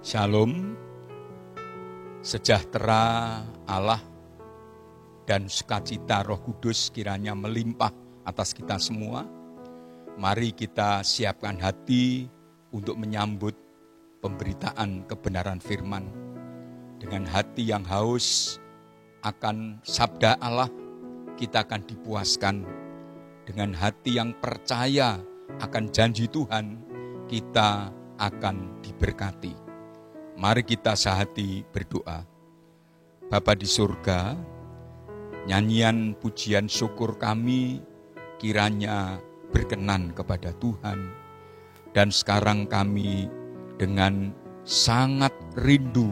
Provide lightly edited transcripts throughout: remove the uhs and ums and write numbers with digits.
Shalom, sejahtera Allah dan sukacita Roh Kudus kiranya melimpah atas kita semua. Mari kita siapkan hati untuk menyambut pemberitaan kebenaran firman. Dengan hati yang haus akan sabda Allah, kita akan dipuaskan. Dengan hati yang percaya akan janji Tuhan, kita akan diberkati. Mari kita sehati berdoa. Bapa di surga, nyanyian pujian syukur kami kiranya berkenan kepada Tuhan. Dan sekarang kami dengan sangat rindu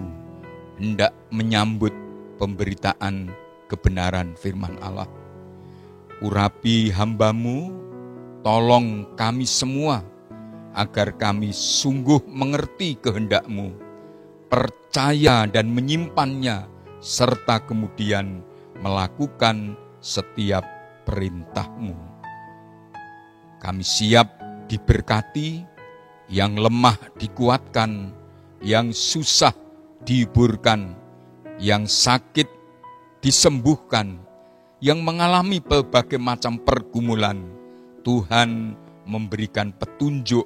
hendak menyambut pemberitaan kebenaran firman Allah. Urapi hamba-Mu, tolong kami semua agar kami sungguh mengerti kehendak-Mu, percaya dan menyimpannya, serta kemudian melakukan setiap perintah-Mu. Kami siap diberkati, yang lemah dikuatkan, yang susah dihiburkan, yang sakit disembuhkan, yang mengalami berbagai macam pergumulan. Tuhan memberikan petunjuk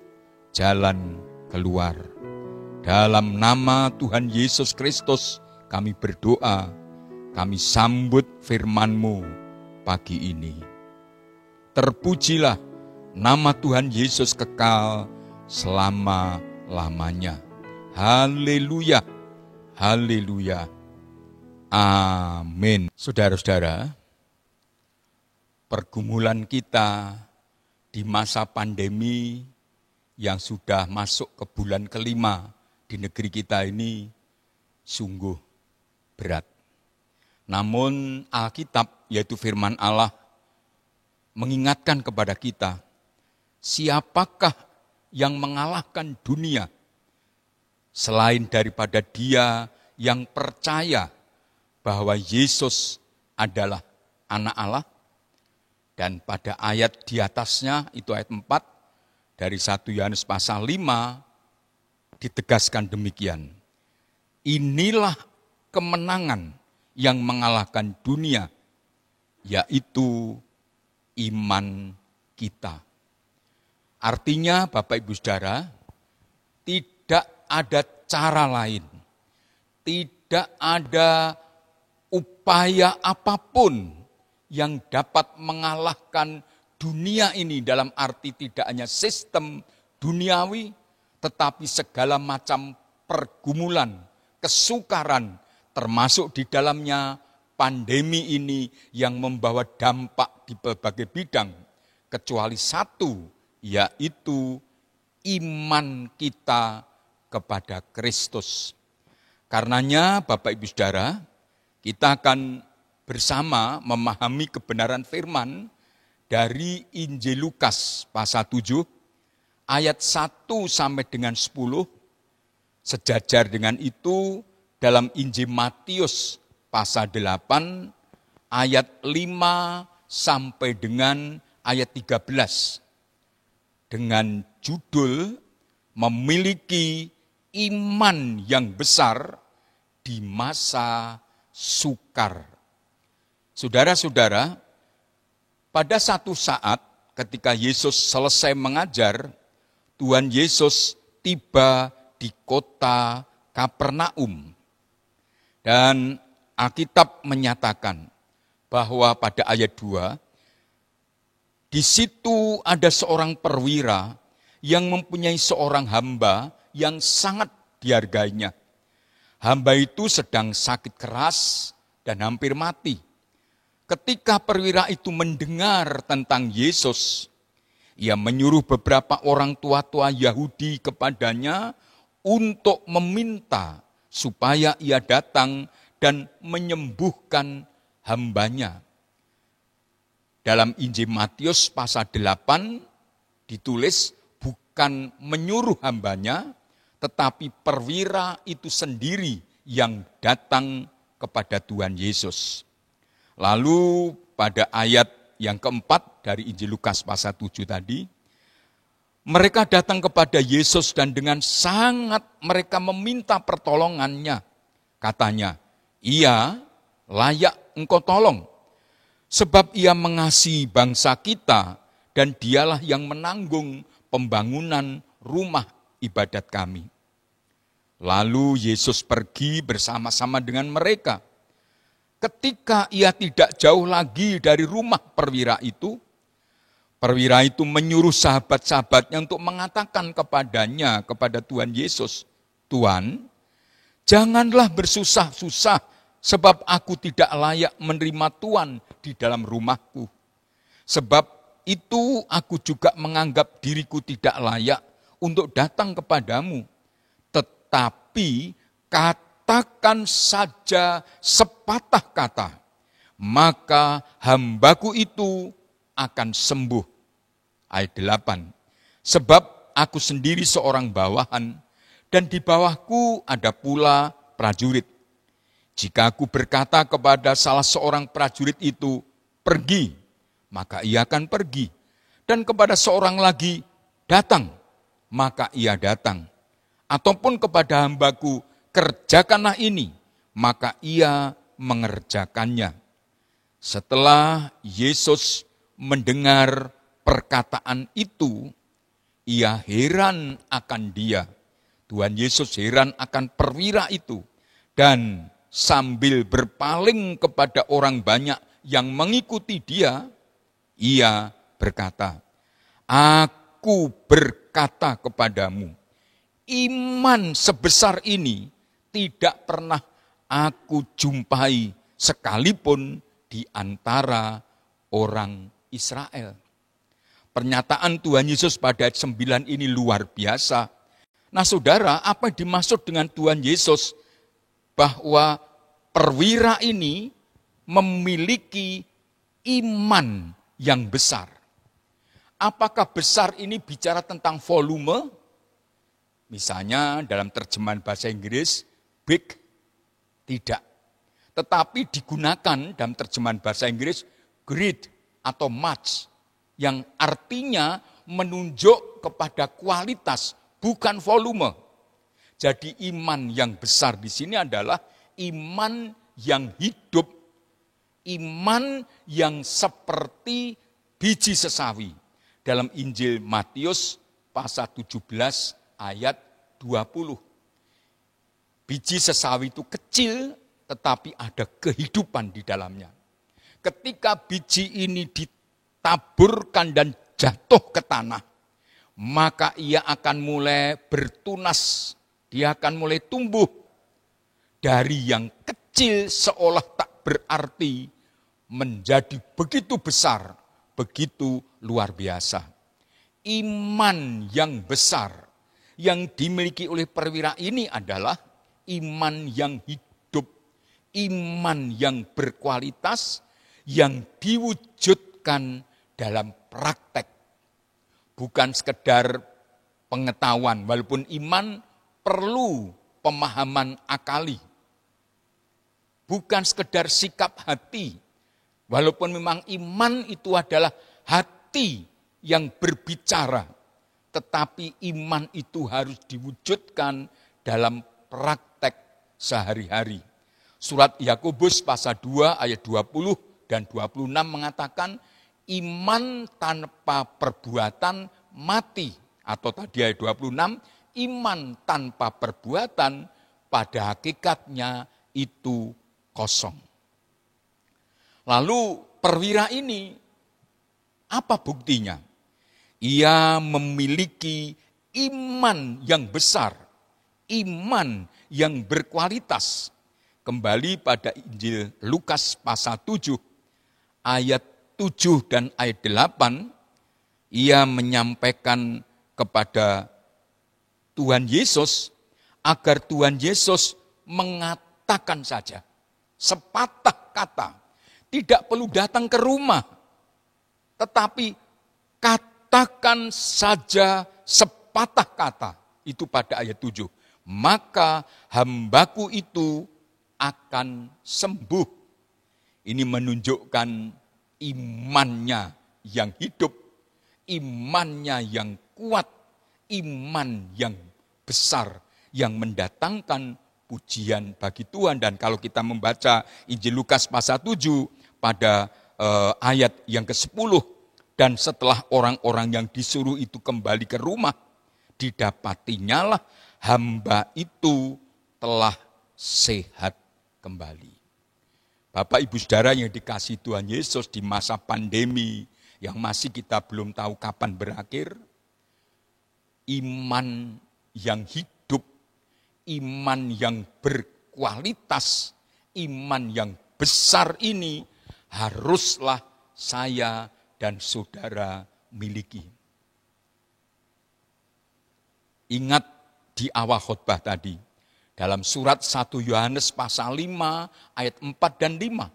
jalan keluar. Dalam nama Tuhan Yesus Kristus kami berdoa, kami sambut firman-Mu pagi ini. Terpujilah nama Tuhan Yesus kekal selama-lamanya. Haleluya, haleluya, amin. Saudara-saudara, pergumulan kita di masa pandemi yang sudah masuk ke bulan kelima di negeri kita ini sungguh berat. Namun Alkitab, yaitu firman Allah, mengingatkan kepada kita, siapakah yang mengalahkan dunia selain daripada dia yang percaya bahwa Yesus adalah anak Allah. Dan pada ayat di atasnya, itu ayat 4, dari 1 Yohanes pasal 5, ditegaskan demikian. Inilah kemenangan yang mengalahkan dunia, yaitu iman kita. Artinya Bapak Ibu Saudara, tidak ada cara lain, tidak ada upaya apapun yang dapat mengalahkan dunia ini, dalam arti tidak hanya sistem duniawi, tetapi segala macam pergumulan, kesukaran, termasuk di dalamnya pandemi ini yang membawa dampak di berbagai bidang, kecuali satu, yaitu iman kita kepada Kristus. Karenanya Bapak Ibu Saudara, kita akan bersama memahami kebenaran firman dari Injil Lukas pasal 7, ayat 1 sampai dengan 10, sejajar dengan itu dalam Injil Matius pasal 8, ayat 5 sampai dengan ayat 13, dengan judul memiliki iman yang besar di masa sukar. Saudara-saudara, pada satu saat ketika Yesus selesai mengajar, Tuhan Yesus tiba di kota Kapernaum. Dan Alkitab menyatakan bahwa pada ayat 2, di situ ada seorang perwira yang mempunyai seorang hamba yang sangat dihargainya. Hamba itu sedang sakit keras dan hampir mati. Ketika perwira itu mendengar tentang Yesus, ia menyuruh beberapa orang tua-tua Yahudi kepadanya untuk meminta supaya ia datang dan menyembuhkan hambanya. Dalam Injil Matius pasal 8 ditulis bukan menyuruh hambanya, tetapi perwira itu sendiri yang datang kepada Tuhan Yesus. Lalu pada ayat yang keempat dari Injil Lukas pasal 7 tadi, Mereka datang kepada Yesus dan dengan sangat mereka meminta pertolongannya. Katanya, ia layak engkau tolong. Sebab ia mengasihi bangsa kita dan dialah yang menanggung pembangunan rumah ibadat kami. Lalu Yesus pergi bersama-sama dengan mereka. Ketika ia tidak jauh lagi dari rumah perwira itu menyuruh sahabat-sahabatnya untuk mengatakan kepadanya, kepada Tuhan Yesus, Tuhan, janganlah bersusah-susah sebab aku tidak layak menerima Tuhan di dalam rumahku. Sebab itu aku juga menganggap diriku tidak layak untuk datang kepadamu. Tetapi katakan saja sepatah kata, maka hambaku itu akan sembuh. Ayat 8. Sebab aku sendiri seorang bawahan, dan di bawahku ada pula prajurit. Jika aku berkata kepada salah seorang prajurit itu, pergi, maka ia akan pergi. Dan kepada seorang lagi, datang, maka ia datang. Ataupun kepada hambaku, kerjakanlah ini, maka ia mengerjakannya. Setelah Yesus mendengar perkataan itu, ia heran akan dia. Tuhan Yesus heran akan perwira itu. Dan sambil berpaling kepada orang banyak yang mengikuti dia, ia berkata, aku berkata kepadamu, iman sebesar ini tidak pernah aku jumpai sekalipun di antara orang Israel. Pernyataan Tuhan Yesus pada ayat 9 ini luar biasa. Nah saudara, apa yang dimaksud dengan Tuhan Yesus? Bahwa perwira ini memiliki iman yang besar. Apakah besar ini bicara tentang volume? Misalnya dalam terjemahan bahasa Inggris, big, tidak. Tetapi digunakan dalam terjemahan bahasa Inggris, great atau much, yang artinya menunjuk kepada kualitas, bukan volume. Jadi iman yang besar di sini adalah iman yang hidup, iman yang seperti biji sesawi. Dalam Injil Matius pasal 17 ayat 20. Biji sesawi itu kecil tetapi ada kehidupan di dalamnya. Ketika biji ini ditaburkan dan jatuh ke tanah, maka ia akan mulai bertunas. Dia akan mulai tumbuh dari yang kecil seolah tak berarti menjadi begitu besar, begitu luar biasa. Iman yang besar yang dimiliki oleh perwira ini adalah iman yang hidup, iman yang berkualitas, yang diwujudkan dalam praktek. Bukan sekedar pengetahuan, walaupun iman perlu pemahaman akali. Bukan sekedar sikap hati, walaupun memang iman itu adalah hati yang berbicara, tetapi iman itu harus diwujudkan dalam praktek sehari-hari. Surat Yakobus pasal 2 ayat 20 dan 26 mengatakan, iman tanpa perbuatan mati. Atau tadi ayat 26, iman tanpa perbuatan pada hakikatnya itu kosong. Lalu perwira ini, apa buktinya? Ia memiliki iman yang besar, iman yang berkualitas. Kembali pada Injil Lukas pasal 7, ayat 7 dan ayat 8, ia menyampaikan kepada Tuhan Yesus, agar Tuhan Yesus mengatakan saja, sepatah kata, tidak perlu datang ke rumah, tetapi katakan saja sepatah kata, itu pada ayat 7, maka hambaku itu akan sembuh. Ini menunjukkan imannya yang hidup, imannya yang kuat, iman yang besar yang mendatangkan pujian bagi Tuhan. Dan kalau kita membaca Injil Lukas pasal 7 pada ayat yang ke-10, dan setelah orang-orang yang disuruh itu kembali ke rumah, didapatinya lah hamba itu telah sehat kembali. Bapak Ibu Saudara yang dikasihi Tuhan Yesus, di masa pandemi yang masih kita belum tahu kapan berakhir, iman yang hidup, iman yang berkualitas, iman yang besar ini haruslah saya dan saudara miliki. Ingat di awal khotbah tadi, dalam surat 1 Yohanes pasal 5 ayat 4 dan 5,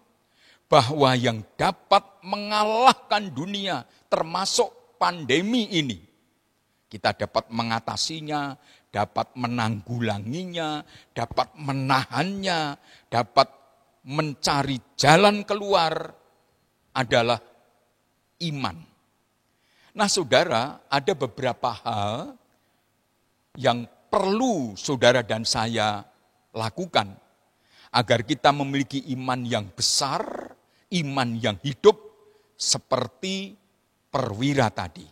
bahwa yang dapat mengalahkan dunia termasuk pandemi ini, kita dapat mengatasinya, dapat menanggulanginya, dapat menahannya, dapat mencari jalan keluar adalah iman. Nah saudara, ada beberapa hal yang perlu saudara dan saya lakukan agar kita memiliki iman yang besar, iman yang hidup seperti perwira tadi.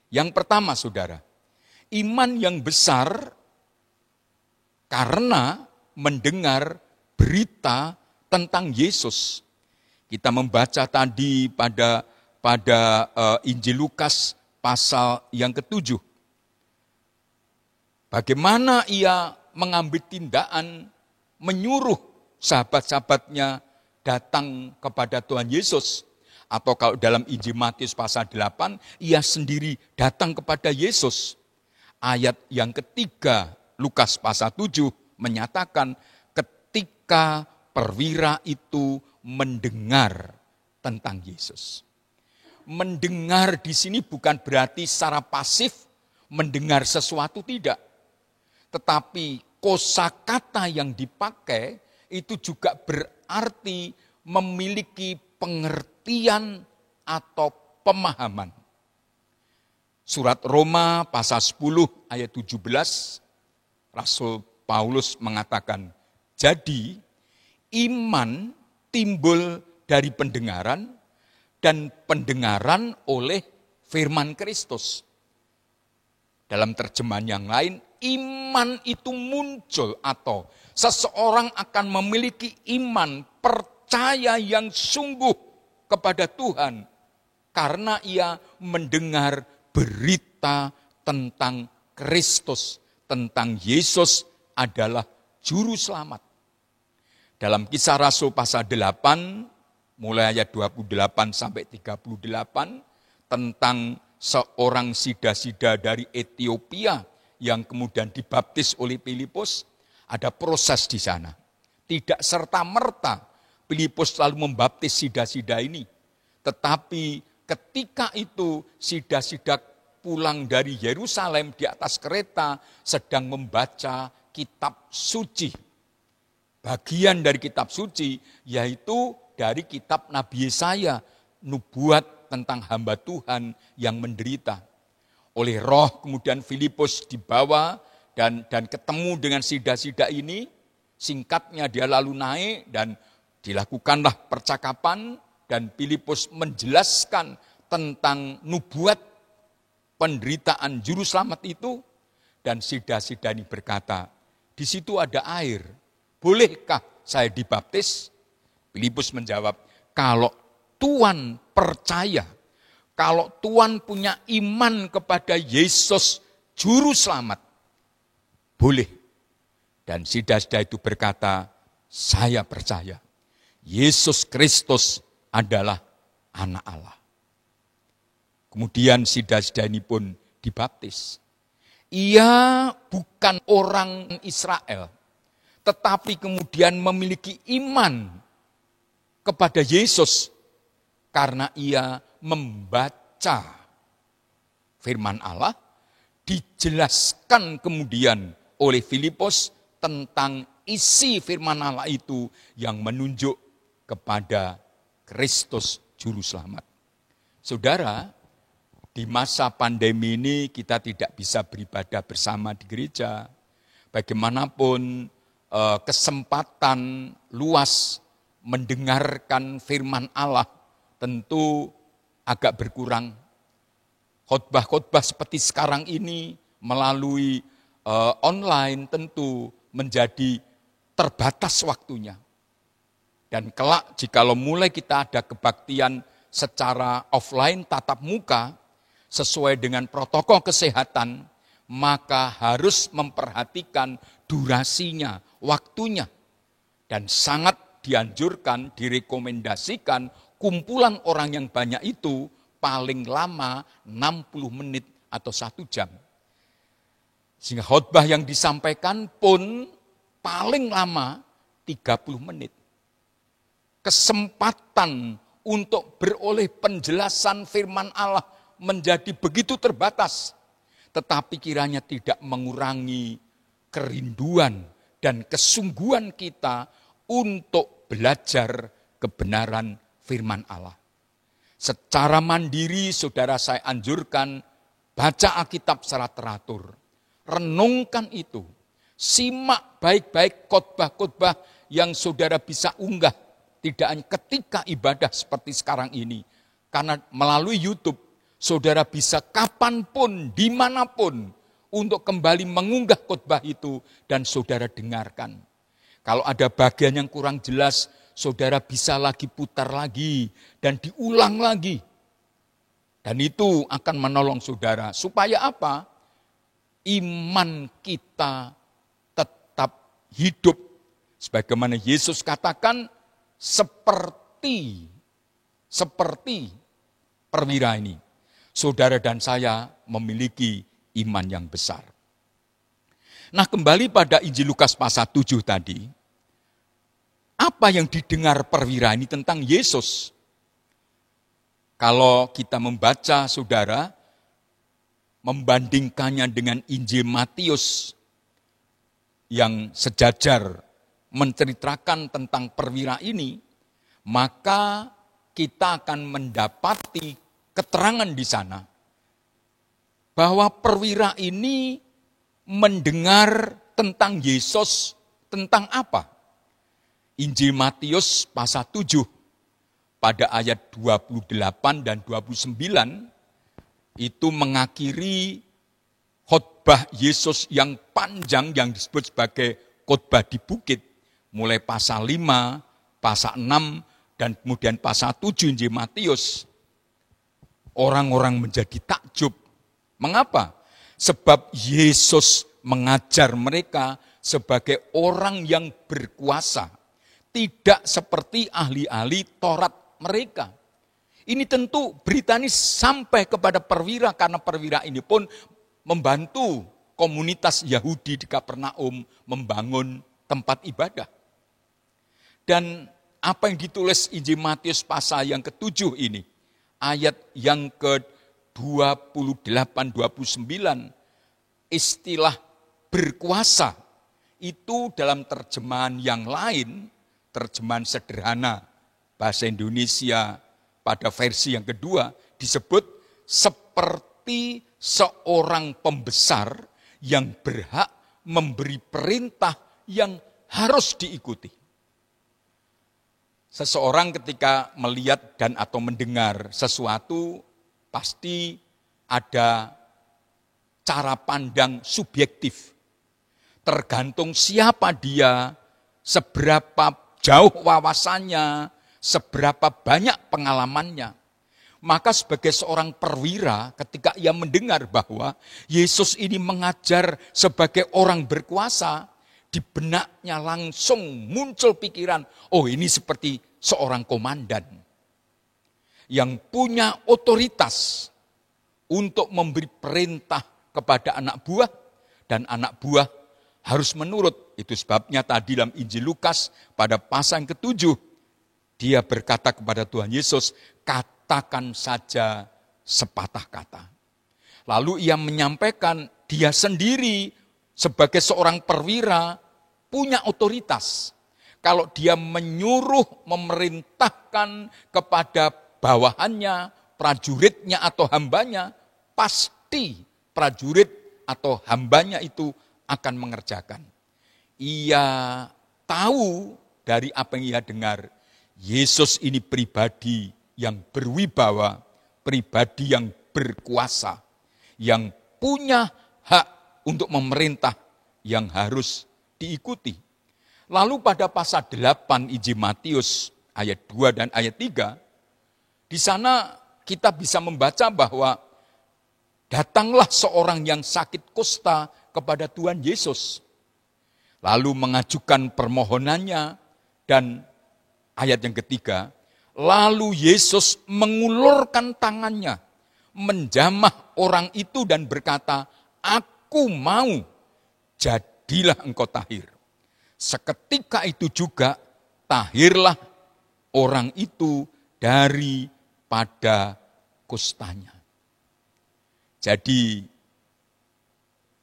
Yang pertama saudara, iman yang besar karena mendengar berita tentang Yesus. Kita membaca tadi pada Injil Lukas pasal yang ke-7. Bagaimana ia mengambil tindakan menyuruh sahabat-sahabatnya datang kepada Tuhan Yesus. Atau kalau dalam Injil Matius pasal 8, ia sendiri datang kepada Yesus. Ayat yang ketiga, Lukas pasal 7 menyatakan ketika perwira itu mendengar tentang Yesus. Mendengar di sini bukan berarti secara pasif mendengar sesuatu, tidak. Tetapi kosakata yang dipakai itu juga berarti memiliki pengertian atau pemahaman. Surat Roma pasal 10 ayat 17, Rasul Paulus mengatakan, jadi iman timbul dari pendengaran dan pendengaran oleh firman Kristus. Dalam terjemahan yang lain, iman itu muncul atau seseorang akan memiliki iman percaya yang sungguh kepada Tuhan karena ia mendengar berita tentang Kristus, tentang Yesus adalah juru selamat. Dalam Kisah Rasul pasal 8 mulai ayat 28 sampai 38 tentang seorang sida-sida dari Ethiopia yang kemudian dibaptis oleh Filipus, ada proses di sana. Tidak serta-merta Filipus lalu membaptis sida-sida ini. Tetapi ketika itu sida-sida pulang dari Yerusalem di atas kereta sedang membaca kitab suci. Bagian dari kitab suci yaitu dari kitab Nabi Yesaya, nubuat tentang hamba Tuhan yang menderita. Oleh Roh kemudian Filipus dibawa dan ketemu dengan sida-sida ini. Singkatnya dia lalu naik dan dilakukanlah percakapan dan Filipus menjelaskan tentang nubuat penderitaan juru selamat itu. Dan sida-sida ini berkata, di situ ada air, bolehkah saya dibaptis? Filipus menjawab, kalau Tuhan percaya, kalau Tuhan punya iman kepada Yesus juru selamat, boleh. Dan sida-sida itu berkata, saya percaya Yesus Kristus adalah anak Allah. Kemudian sida-sida ini pun dibaptis. Ia bukan orang Israel, tetapi kemudian memiliki iman kepada Yesus karena ia membaca firman Allah, dijelaskan kemudian oleh Filipus tentang isi firman Allah itu yang menunjuk kepada Kristus Juru Selamat. Saudara, di masa pandemi ini kita tidak bisa beribadah bersama di gereja. Bagaimanapun kesempatan luas mendengarkan firman Allah tentu agak berkurang. Khotbah-khotbah seperti sekarang ini melalui online tentu menjadi terbatas waktunya. Dan kelak jikalau mulai kita ada kebaktian secara offline tatap muka sesuai dengan protokol kesehatan, maka harus memperhatikan durasinya, waktunya. Dan sangat dianjurkan, direkomendasikan kumpulan orang yang banyak itu paling lama 60 menit atau 1 jam. Sehingga khotbah yang disampaikan pun paling lama 30 menit. Kesempatan untuk beroleh penjelasan firman Allah menjadi begitu terbatas. Tetapi kiranya tidak mengurangi kerinduan dan kesungguhan kita untuk belajar kebenaran firman Allah. Secara mandiri saudara saya anjurkan baca Alkitab secara teratur. Renungkan itu. Simak baik-baik khotbah-khotbah yang saudara bisa unggah. Tidak hanya ketika ibadah seperti sekarang ini. Karena melalui YouTube, saudara bisa kapanpun, dimanapun, untuk kembali mengunggah khotbah itu dan saudara dengarkan. Kalau ada bagian yang kurang jelas, saudara bisa lagi putar lagi dan diulang lagi. Dan itu akan menolong saudara. Supaya apa? Iman kita tetap hidup. Sebagaimana Yesus katakan, seperti perwira ini. Saudara dan saya memiliki iman yang besar. Nah, kembali pada Injil Lukas pasal 7 tadi. Apa yang didengar perwira ini tentang Yesus? Kalau kita membaca, saudara, membandingkannya dengan Injil Matius yang sejajar menceritakan tentang perwira ini, maka kita akan mendapati keterangan di sana bahwa perwira ini mendengar tentang Yesus, tentang apa? Injil Matius pasal 7 pada ayat 28 dan 29 itu mengakhiri khotbah Yesus yang panjang yang disebut sebagai khotbah di bukit. Mulai pasal 5, pasal 6, dan kemudian pasal 7 Injil Matius. Orang-orang menjadi takjub. Mengapa? Sebab Yesus mengajar mereka sebagai orang yang berkuasa. Tidak seperti ahli-ahli Taurat mereka. Ini tentu berita ini sampai kepada perwira, karena perwira ini pun membantu komunitas Yahudi di Kapernaum membangun tempat ibadah. Dan apa yang ditulis Injil Matius pasal yang ke-7 ini, ayat yang ke-28-29, istilah berkuasa itu dalam terjemahan yang lain, terjemahan sederhana bahasa Indonesia pada versi yang kedua disebut seperti seorang pembesar yang berhak memberi perintah yang harus diikuti. Seseorang ketika melihat dan atau mendengar sesuatu pasti ada cara pandang subjektif. Tergantung siapa dia, seberapa jauh wawasannya, seberapa banyak pengalamannya. Maka sebagai seorang perwira ketika ia mendengar bahwa Yesus ini mengajar sebagai orang berkuasa, di benaknya langsung muncul pikiran, oh ini seperti seorang komandan yang punya otoritas untuk memberi perintah kepada anak buah, dan anak buah harus menurut. Itu sebabnya tadi dalam Injil Lukas pada pasal yang ke-7, dia berkata kepada Tuhan Yesus, katakan saja sepatah kata. Lalu ia menyampaikan dia sendiri sebagai seorang perwira punya otoritas. Kalau dia menyuruh, memerintahkan kepada bawahannya, prajuritnya atau hambanya, pasti prajurit atau hambanya itu akan mengerjakan. Ia tahu dari apa yang ia dengar, Yesus ini pribadi yang berwibawa, pribadi yang berkuasa, yang punya hak untuk memerintah yang harus diikuti. Lalu pada pasal 8 Injil Matius ayat 2 dan ayat 3, di sana kita bisa membaca bahwa datanglah seorang yang sakit kusta kepada Tuhan Yesus. Lalu mengajukan permohonannya dan ayat yang ketiga, lalu Yesus mengulurkan tangannya, menjamah orang itu dan berkata, "Aku mau, jadilah engkau tahir." Seketika itu juga tahirlah orang itu daripada kustanya. Jadi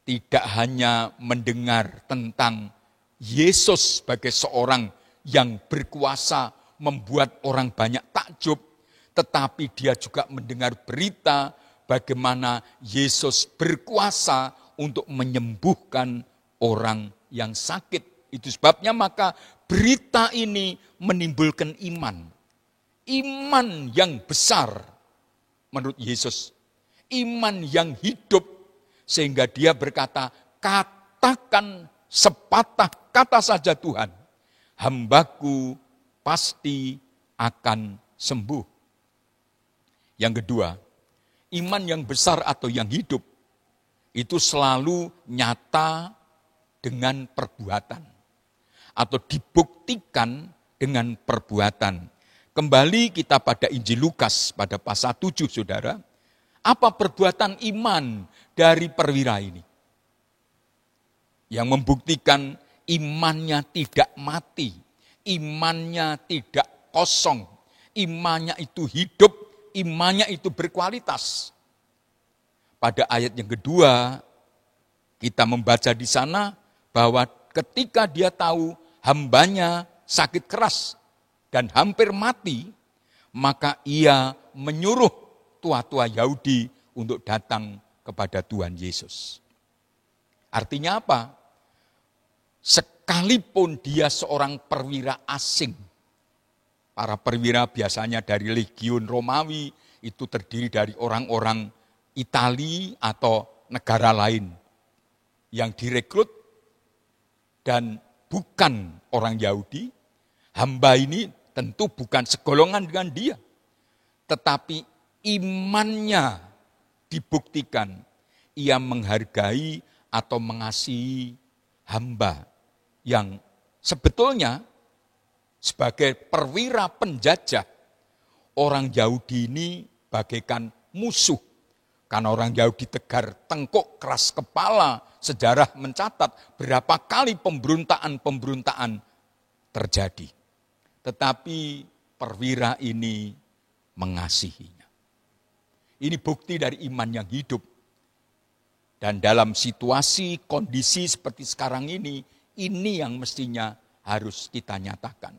tidak hanya mendengar tentang Yesus sebagai seorang yang berkuasa membuat orang banyak takjub, tetapi dia juga mendengar berita bagaimana Yesus berkuasa untuk menyembuhkan orang yang sakit. Itu sebabnya maka berita ini menimbulkan iman. Iman yang besar menurut Yesus. Iman yang hidup sehingga dia berkata, katakan sepatah kata saja Tuhan, hambaku pasti akan sembuh. Yang kedua, iman yang besar atau yang hidup itu selalu nyata dengan perbuatan atau dibuktikan dengan perbuatan. Kembali kita pada Injil Lukas pada pasal 7, saudara. Apa perbuatan iman dari perwira ini? Yang membuktikan imannya tidak mati, imannya tidak kosong, imannya itu hidup, imannya itu berkualitas. Pada ayat yang kedua, kita membaca di sana bahwa ketika dia tahu hambanya sakit keras dan hampir mati, maka ia menyuruh tua-tua Yahudi untuk datang kepada Tuhan Yesus. Artinya apa? Sekalipun dia seorang perwira asing, para perwira biasanya dari Legiun Romawi, itu terdiri dari orang-orang Italia atau negara lain yang direkrut dan bukan orang Yahudi. Hamba ini tentu bukan segolongan dengan dia, tetapi imannya dibuktikan. Ia menghargai atau mengasihi hamba yang sebetulnya sebagai perwira penjajah, orang Yahudi ini bagaikan musuh. Karena orang Yahudi tegar tengkuk, keras kepala, sejarah mencatat berapa kali pemberontakan terjadi. Tetapi perwira ini mengasihinya. Ini bukti dari iman yang hidup. Dan dalam situasi, kondisi seperti sekarang ini yang mestinya harus kita nyatakan.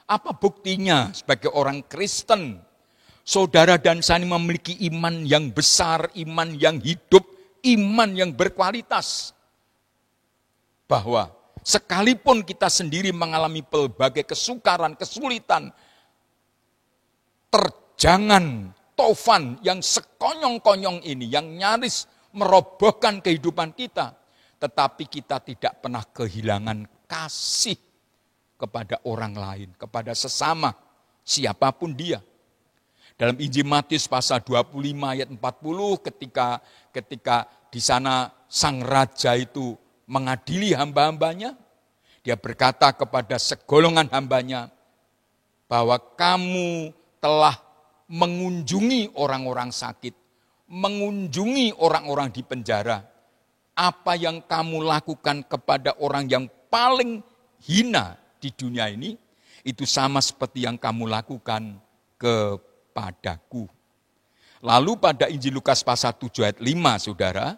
Apa buktinya sebagai orang Kristen? Saudara dan saya memiliki iman yang besar, iman yang hidup, iman yang berkualitas. Bahwa sekalipun kita sendiri mengalami pelbagai kesukaran, kesulitan, terjangan, taufan yang sekonyong-konyong ini, yang nyaris merobohkan kehidupan kita, tetapi kita tidak pernah kehilangan kasih kepada orang lain, kepada sesama, siapapun dia. Dalam Injil Matius pasal 25 ayat 40, ketika di sana sang raja itu mengadili hamba-hambanya, dia berkata kepada segolongan hambanya, bahwa kamu telah mengunjungi orang-orang sakit, mengunjungi orang-orang di penjara. Apa yang kamu lakukan kepada orang yang paling hina di dunia ini, itu sama seperti yang kamu lakukan kepadaku. Lalu pada Injil Lukas pasal 7 ayat 5, saudara,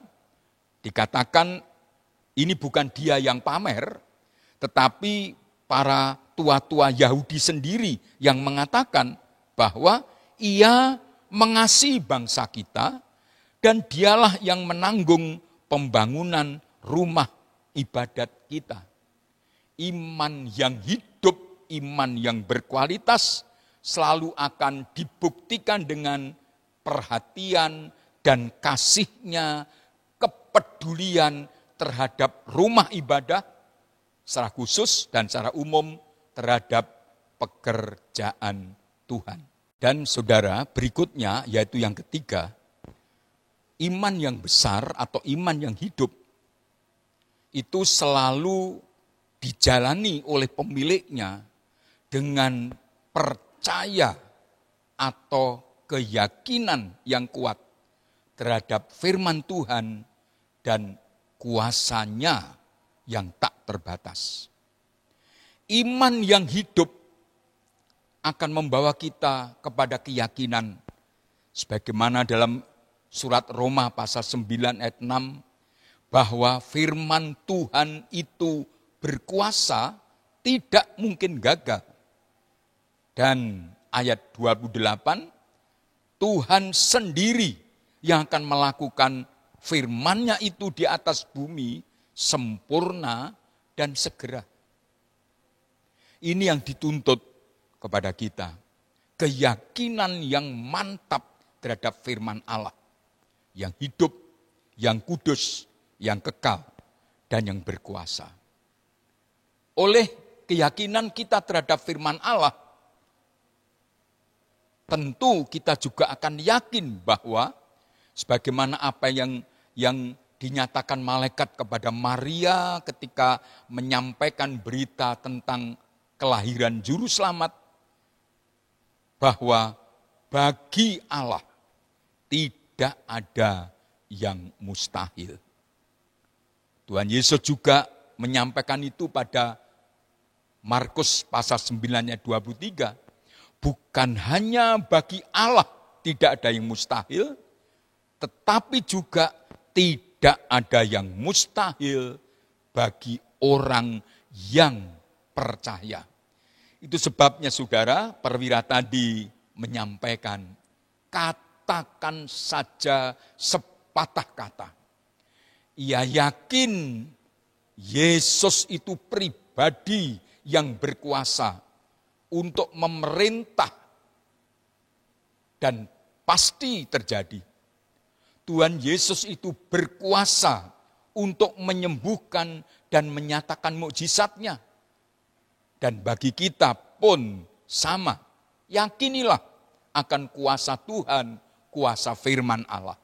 dikatakan ini bukan dia yang pamer, tetapi para tua-tua Yahudi sendiri yang mengatakan bahwa ia mengasihi bangsa kita Dan dialah yang menanggung pembangunan rumah ibadat kita. Iman yang hidup, iman yang berkualitas selalu akan dibuktikan dengan perhatian dan kasihnya, kepedulian terhadap rumah ibadah secara khusus dan secara umum terhadap pekerjaan Tuhan. Dan saudara, berikutnya yaitu yang ketiga, iman yang besar atau iman yang hidup itu selalu dijalani oleh pemiliknya dengan percaya atau keyakinan yang kuat terhadap firman Tuhan dan kuasanya yang tak terbatas. Iman yang hidup akan membawa kita kepada keyakinan sebagaimana dalam surat Roma pasal 9 ayat 6 bahwa firman Tuhan itu berkuasa, tidak mungkin gagal. Dan ayat 28, Tuhan sendiri yang akan melakukan firman-Nya itu di atas bumi sempurna dan segera. Ini yang dituntut kepada kita. Keyakinan yang mantap terhadap firman Allah. Yang hidup, yang kudus, yang kekal, dan yang berkuasa. Oleh keyakinan kita terhadap firman Allah, tentu kita juga akan yakin bahwa sebagaimana apa yang dinyatakan malaikat kepada Maria ketika menyampaikan berita tentang kelahiran juru selamat, bahwa bagi Allah tidak ada yang mustahil. Tuhan Yesus juga menyampaikan itu pada Markus pasal 9 ayat 23. Bukan hanya bagi Allah tidak ada yang mustahil, tetapi juga tidak ada yang mustahil bagi orang yang percaya. Itu sebabnya saudara, perwira tadi menyampaikan, katakan saja sepatah kata. Ia yakin Yesus itu pribadi yang berkuasa untuk memerintah dan pasti terjadi. Tuhan Yesus itu berkuasa untuk menyembuhkan dan menyatakan mukjizatnya. Dan bagi kita pun sama, yakinilah akan kuasa Tuhan, kuasa firman Allah.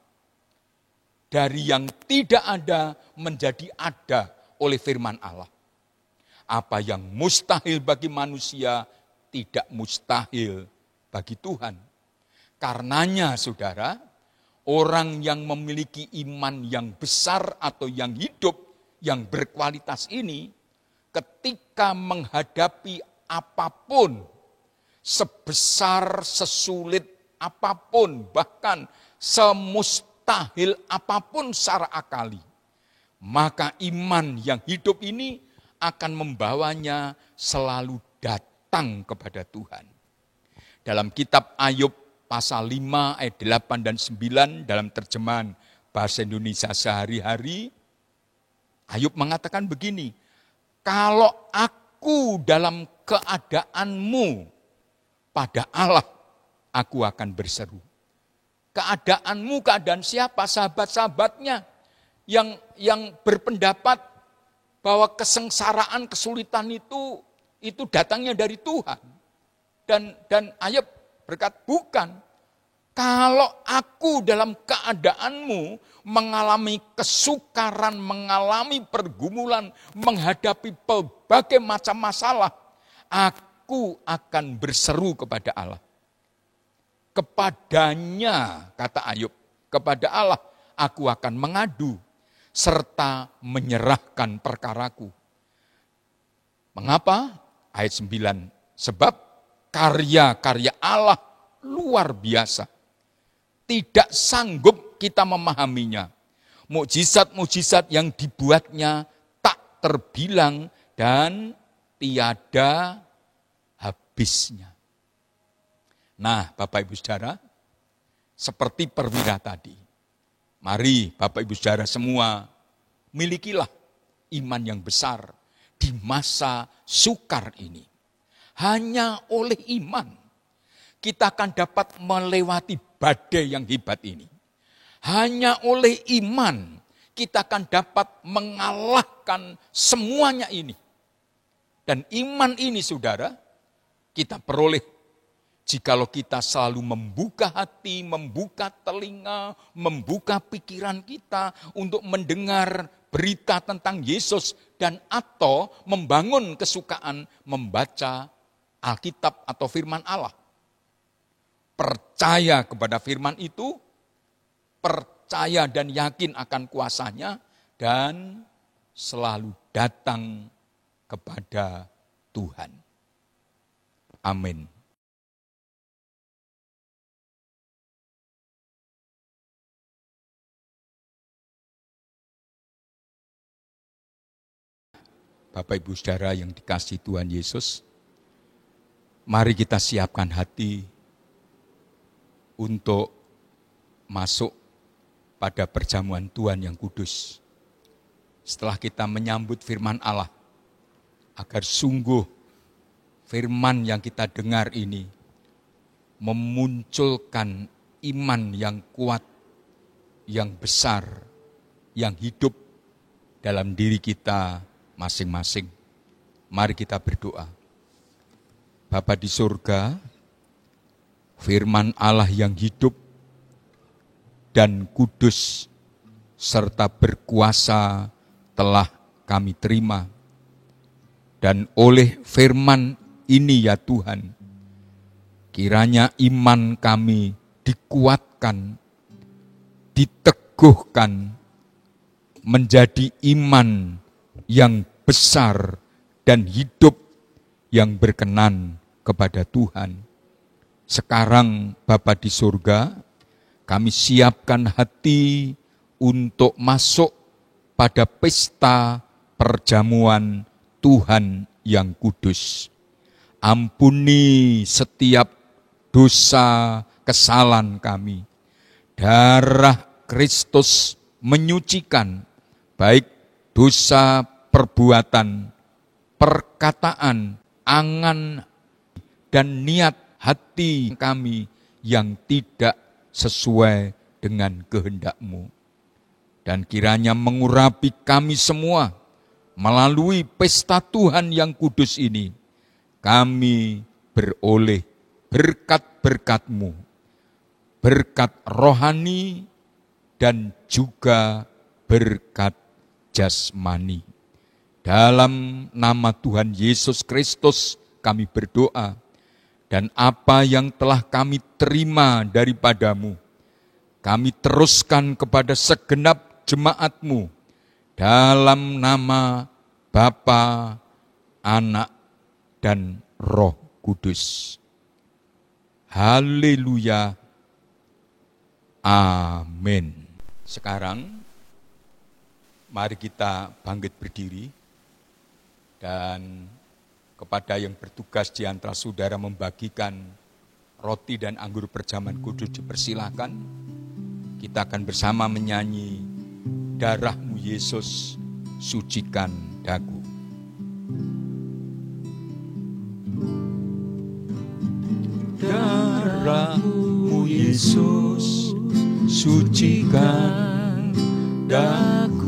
Dari yang tidak ada menjadi ada oleh firman Allah. Apa yang mustahil bagi manusia, tidak mustahil bagi Tuhan. Karenanya saudara, orang yang memiliki iman yang besar atau yang hidup, yang berkualitas ini, ketika menghadapi apapun, sebesar, sesulit apapun, bahkan semustahil apapun secara akali, maka iman yang hidup ini akan membawanya selalu datang kepada Tuhan. Dalam kitab Ayub pasal 5 ayat 8 dan 9 dalam terjemahan bahasa Indonesia sehari-hari, Ayub mengatakan begini, kalau aku dalam keadaanmu, pada Allah aku akan berseru. Keadaanmu, keadaan siapa? Sahabat-sahabatnya yang berpendapat bahwa kesengsaraan, kesulitan itu datangnya dari Tuhan. Dan Ayub berkata, bukan. Kalau aku dalam keadaanmu mengalami kesukaran, mengalami pergumulan, menghadapi berbagai macam masalah, aku akan berseru kepada Allah. Kepadanya, kata Ayub, kepada Allah aku akan mengadu serta menyerahkan perkaraku. Mengapa? Ayat 9, sebab karya-karya Allah luar biasa. Tidak sanggup kita memahaminya. Mukjizat-mukjizat yang dibuatnya tak terbilang dan tiada habisnya. Nah, Bapak Ibu Saudara, seperti perwira tadi, Mari Bapak Ibu Saudara semua, milikilah iman yang besar di masa sukar ini. Hanya oleh iman kita akan dapat melewati badai yang hebat ini. Hanya oleh iman kita akan dapat mengalahkan semuanya ini. Dan iman ini saudara, kita peroleh jikalau kita selalu membuka hati, membuka telinga, membuka pikiran kita untuk mendengar berita tentang Yesus dan atau membangun kesukaan membaca Alkitab atau firman Allah. Percaya kepada firman itu, percaya dan yakin akan kuasanya, dan selalu datang kepada Tuhan. Amin. Bapak Ibu Saudara yang dikasihi Tuhan Yesus, mari kita siapkan hati untuk masuk pada perjamuan Tuhan yang kudus. Setelah kita menyambut firman Allah, agar sungguh firman yang kita dengar ini memunculkan iman yang kuat, yang besar, yang hidup dalam diri kita masing-masing. Mari kita berdoa. Bapa di surga, firman Allah yang hidup dan kudus serta berkuasa telah kami terima. Dan oleh firman ini ya Tuhan, kiranya iman kami dikuatkan, diteguhkan, menjadi iman yang besar dan hidup yang berkenan kepada Tuhan. Sekarang Bapa di surga, kami siapkan hati untuk masuk pada pesta perjamuan Tuhan yang kudus. Ampuni setiap dosa kesalahan kami. Darah Kristus menyucikan baik dosa perbuatan, perkataan, angan, dan niat hati kami yang tidak sesuai dengan kehendak-Mu. Dan kiranya mengurapi kami semua melalui pesta Tuhan yang kudus ini. Kami beroleh berkat-berkat-Mu, berkat rohani dan juga berkat jasmani. Dalam nama Tuhan Yesus Kristus kami berdoa, dan apa yang telah kami terima daripada-Mu, kami teruskan kepada segenap jemaat-Mu, dalam nama Bapa, Anak, dan Roh Kudus. Haleluya. Amin. Sekarang, mari kita bangkit berdiri. Dan kepada yang bertugas di antara saudara membagikan roti dan anggur perjamuan kudus dipersilakan. Kita akan bersama menyanyi Darah-Mu Yesus sucikan daku. Darah-Mu Yesus sucikan daku.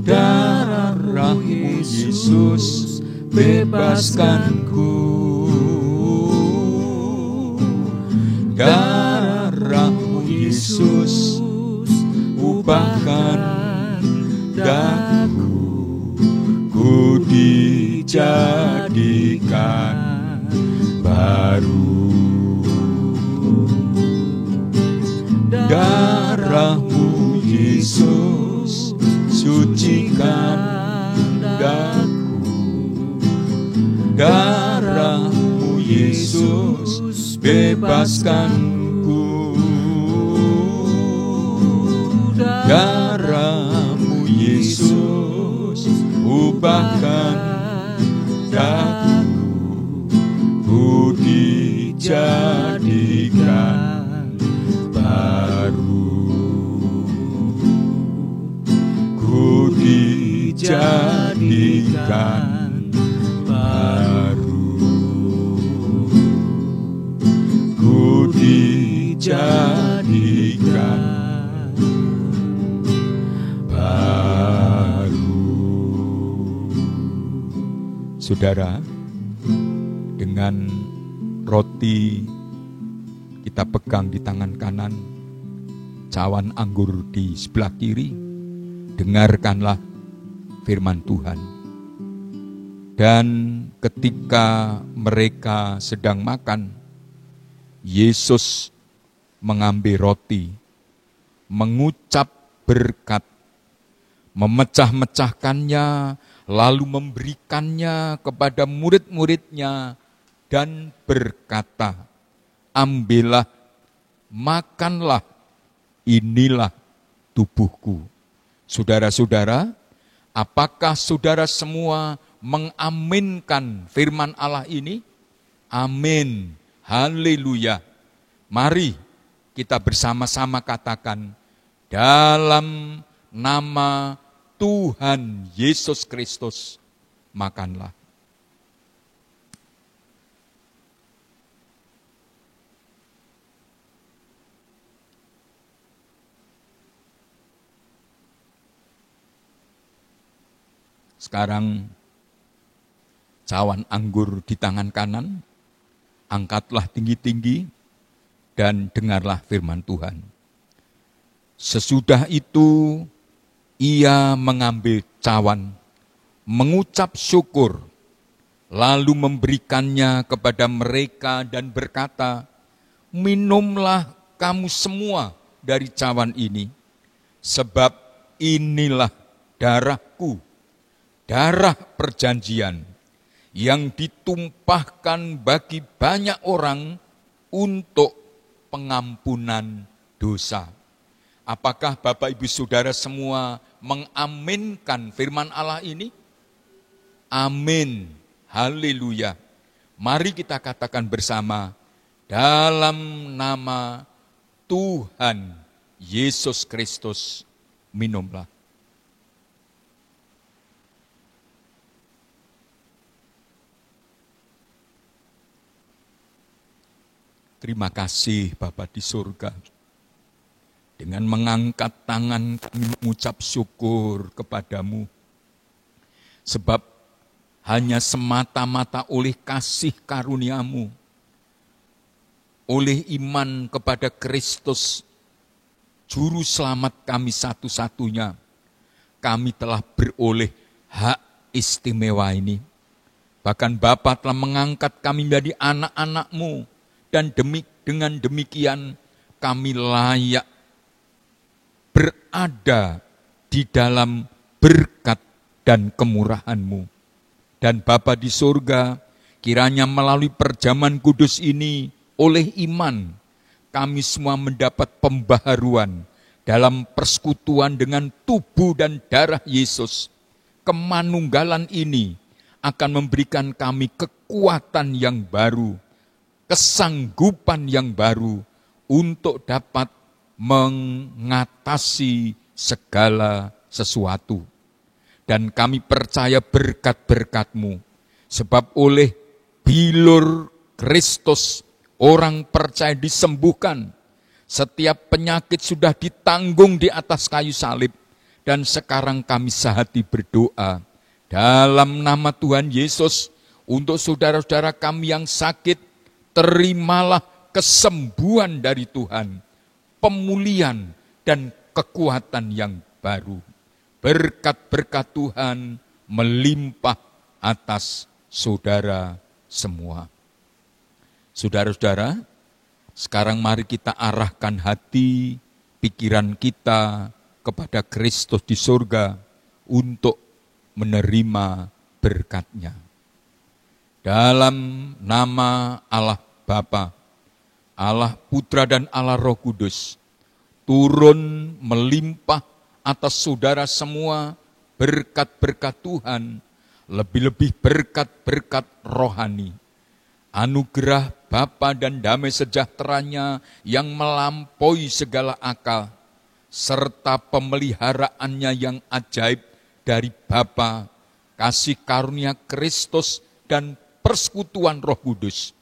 Darah-Mu Yesus bebaskanku. Darah-Mu Yesus ubahkan daku. Ku dijadikan baru. Darah-Mu Yesus sucikan daku. Darah-Mu Yesus bebaskanku. Darah-Mu Yesus ubahkan daku. Ku dijadikan baru. dijadikan baru, ku dijadikan baru. Saudara, dengan roti kita pegang di tangan kanan, cawan anggur di sebelah kiri, dengarkanlah firman Tuhan. Dan ketika mereka sedang makan, Yesus mengambil roti, mengucap berkat, memecah-mecahkannya, lalu memberikannya kepada murid-muridnya dan berkata, ambillah, makanlah, inilah tubuhku. Saudara-saudara, apakah saudara semua mengaminkan firman Allah ini? Amin. Haleluya. Mari kita bersama-sama katakan, dalam nama Tuhan Yesus Kristus, makanlah. Sekarang cawan anggur di tangan kanan, angkatlah tinggi-tinggi dan dengarlah firman Tuhan. Sesudah itu ia mengambil cawan, mengucap syukur, lalu memberikannya kepada mereka dan berkata, minumlah kamu semua dari cawan ini, sebab inilah darahku, darah perjanjian yang ditumpahkan bagi banyak orang untuk pengampunan dosa. Apakah Bapak Ibu Saudara semua mengaminkan firman Allah ini? Amin. Haleluya. Mari kita katakan bersama, dalam nama Tuhan Yesus Kristus, minumlah. Terima kasih Bapa di surga. Dengan mengangkat tangan kami mengucap syukur kepadamu. Sebab hanya semata-mata oleh kasih karuniamu, oleh iman kepada Kristus, Juru Selamat kami satu-satunya, kami telah beroleh hak istimewa ini. Bahkan Bapa telah mengangkat kami menjadi anak-anak-Mu, dan dengan demikian kami layak berada di dalam berkat dan kemurahan-Mu. Dan Bapa di surga, kiranya melalui perjamuan kudus ini, oleh iman, kami semua mendapat pembaharuan dalam persekutuan dengan tubuh dan darah Yesus. Kemanunggalan ini akan memberikan kami kekuatan yang baru, kesanggupan yang baru untuk dapat mengatasi segala sesuatu. Dan kami percaya berkat-berkat-Mu, sebab oleh bilur Kristus orang percaya disembuhkan. Setiap penyakit sudah ditanggung di atas kayu salib. Dan sekarang kami sehati berdoa dalam nama Tuhan Yesus, untuk saudara-saudara kami yang sakit, terimalah kesembuhan dari Tuhan, pemulihan dan kekuatan yang baru. Berkat-berkat Tuhan melimpah atas saudara semua. Saudara-saudara, sekarang mari kita arahkan hati, pikiran kita kepada Kristus di surga untuk menerima berkat-Nya. Dalam nama Allah Bapa, Allah Putra dan Allah Roh Kudus, turun melimpah atas saudara semua berkat-berkat Tuhan, lebih-lebih berkat-berkat rohani. Anugerah Bapa dan damai sejahtera-Nya yang melampaui segala akal, serta pemeliharaannya yang ajaib dari Bapa, kasih karunia Kristus, dan persekutuan Roh Kudus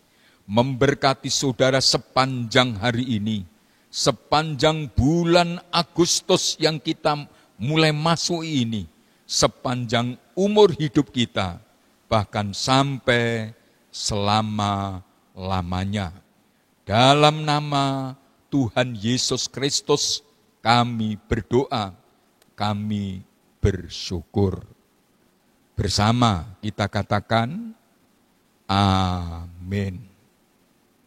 memberkati saudara sepanjang hari ini, sepanjang bulan Agustus yang kita mulai masuk ini, sepanjang umur hidup kita, bahkan sampai selama-lamanya. Dalam nama Tuhan Yesus Kristus kami berdoa, kami bersyukur. Bersama kita katakan, amin.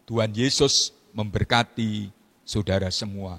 Tuhan Yesus memberkati saudara semua.